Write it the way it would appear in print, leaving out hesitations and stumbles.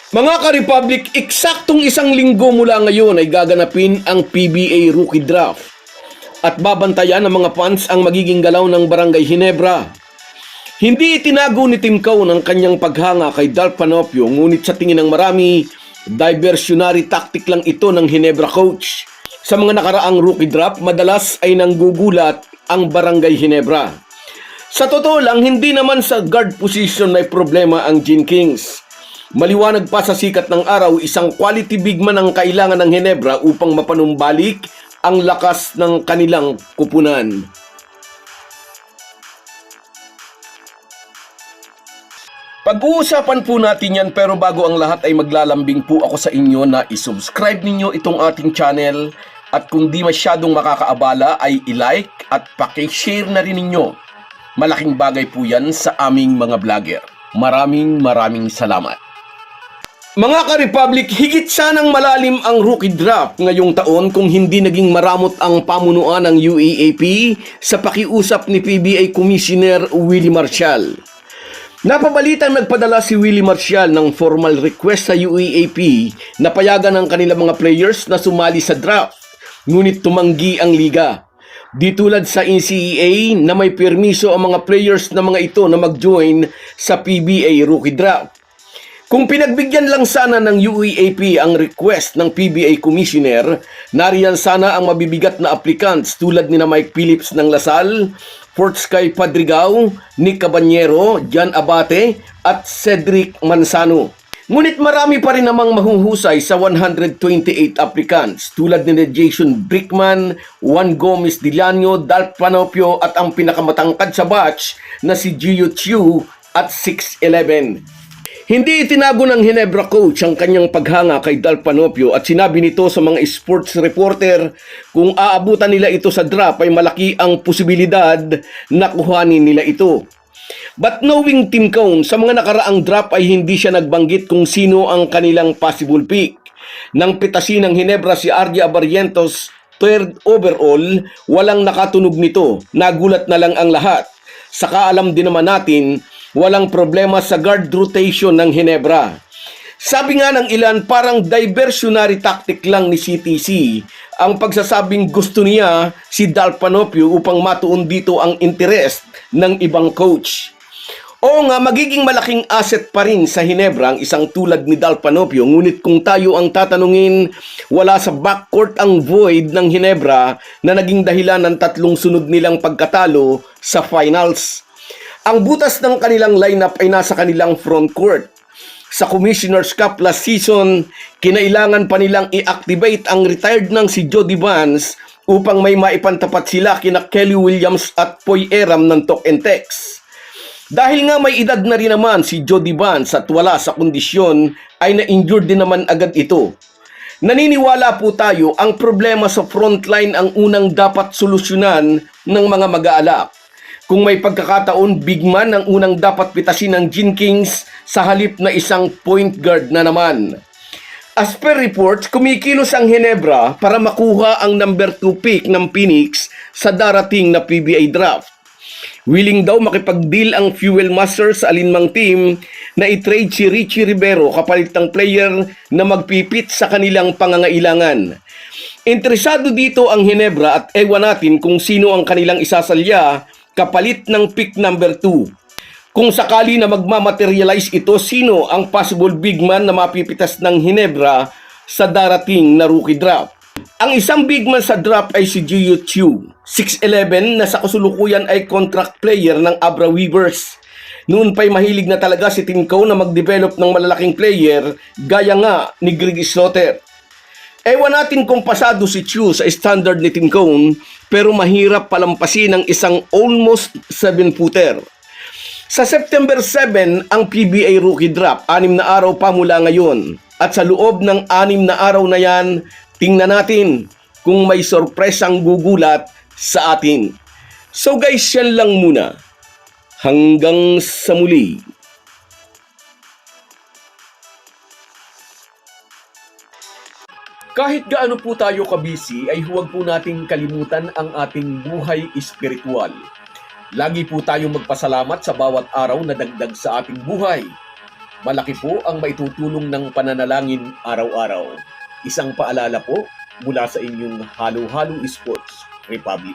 Mga ka-Republic, eksaktong isang linggo mula ngayon ay gaganapin ang PBA Rookie Draft at babantayan ng mga fans ang magiging galaw ng Barangay Ginebra. Hindi itinago ni Tim Cone ang kanyang paghanga kay Dalp Panopio, ngunit sa tingin ng marami, diversionary tactic lang ito ng Ginebra coach. Sa mga nakaraang rookie draft, madalas ay nanggugulat ang Barangay Ginebra. Sa totoo lang, hindi naman sa guard position may problema ang Gin Kings. Maliwanag pa sa sikat ng araw, isang quality big man ang kailangan ng Ginebra upang mapanumbalik ang lakas ng kanilang kupunan. Pag-uusapan po natin yan, pero bago ang lahat ay maglalambing po ako sa inyo na isubscribe ninyo itong ating channel at kung di masyadong makakaabala ay i-like at paki-share na rin ninyo. Malaking bagay po yan sa aming mga vlogger. Maraming salamat. Mga ka-Republic, higit sanang malalim ang rookie draft ngayong taon kung hindi naging maramot ang pamunuan ng UAAP sa pakiusap ni PBA Commissioner Willie Marcial. Napabalitang nagpadala si Willie Marcial ng formal request sa UAAP na payagan ng kanilang mga players na sumali sa draft, ngunit tumanggi ang liga. Di tulad sa NCAA na may permiso ang mga players na mga ito na mag-join sa PBA Rookie Draft. Kung pinagbigyan lang sana ng UAAP ang request ng PBA Commissioner, nariyan sana ang mabibigat na applicants tulad ni Mike Phillips ng Lasal, Fort Sky Padrigao, Nick Cabanyero, John Abate at Cedric Manzano. Ngunit marami pa rin namang mahuhusay sa 128 applicants tulad ni Jason Brickman, Juan Gomez Diliano, Dalp Panopio at ang pinakamatangkad sa batch na si Gio Chiu at 6'11". Hindi itinago ng Ginebra coach ang kanyang paghanga kay Dalp Panopio at sinabi nito sa mga sports reporter kung aabutan nila ito sa draft ay malaki ang posibilidad na kuhanin nila ito. But knowing Tim Cone, sa mga nakaraang draft ay hindi siya nagbanggit kung sino ang kanilang possible pick. Nang pitasin ng Ginebra si RJ Abarrientos, third overall, walang nakatunog nito. Nagulat na lang ang lahat. Saka alam din naman natin, walang problema sa guard rotation ng Ginebra. Sabi nga ng ilan, parang diversionary tactic lang ni CTC ang pagsasabing gusto niya si Dalp Panopio upang matuon dito ang interest ng ibang coach. Oo nga, magiging malaking asset pa rin sa Ginebra ang isang tulad ni Dalp Panopio, ngunit kung tayo ang tatanungin, wala sa backcourt ang void ng Ginebra na naging dahilan ng 3 sunod nilang pagkatalo sa finals. Ang butas ng kanilang lineup ay nasa kanilang front court. Sa Commissioner's Cup last season, kinailangan pa nilang i-activate ang retired ng si Jody Vance upang may maipantapat sila kina Kelly Williams at Poy Eram ng Talk and Text. Dahil nga may edad na rin naman si Jody Vance at wala sa kondisyon, ay na-injured din naman agad ito. Naniniwala po tayo ang problema sa frontline ang unang dapat solusyonan ng mga mag-aalak. Kung may pagkakataon, big man ang unang dapat pitasin ng Gin Kings sa halip na isang point guard na naman. As per reports, kumikilos ang Ginebra para makuha ang number 2 pick ng Phoenix sa darating na PBA draft. Willing daw makipag-deal ang Fuel Masters sa alinmang team na i-trade si Richie Rivero kapalit ng player na magpipit sa kanilang pangangailangan. Interesado dito ang Ginebra at ewan natin kung sino ang kanilang isasalya kapalit ng pick number 2. Kung sakali na magmamaterialize ito, sino ang possible big man na mapipitas ng Ginebra sa darating na rookie draft? Ang isang big man sa draft ay si Gio Chiu, 6'11", na sa kasulukuyan ay contract player ng Abra Weavers. Noon pa'y mahilig na talaga si Tim Cone na mag-develop ng malalaking player gaya nga ni Greg Slaughter. Ewan natin kung pasado si Chiu sa standard ni Tim Cone, pero mahirap palampasin ng isang almost 7-footer. Sa September 7 ang PBA Rookie Draft, 6 na araw pa mula ngayon. At sa loob ng 6 na araw na yan, tingnan natin kung may sorpresang gugulat sa atin. So guys, yan lang muna. Hanggang sa muli. Kahit gaano po tayo kabisi, ay huwag po nating kalimutan ang ating buhay espiritual. Lagi po tayong magpasalamat sa bawat araw na dagdag sa ating buhay. malaki po ang maitutulong ng pananalangin araw-araw. Isang paalala po mula sa inyong Halo-Halo Sports Republic.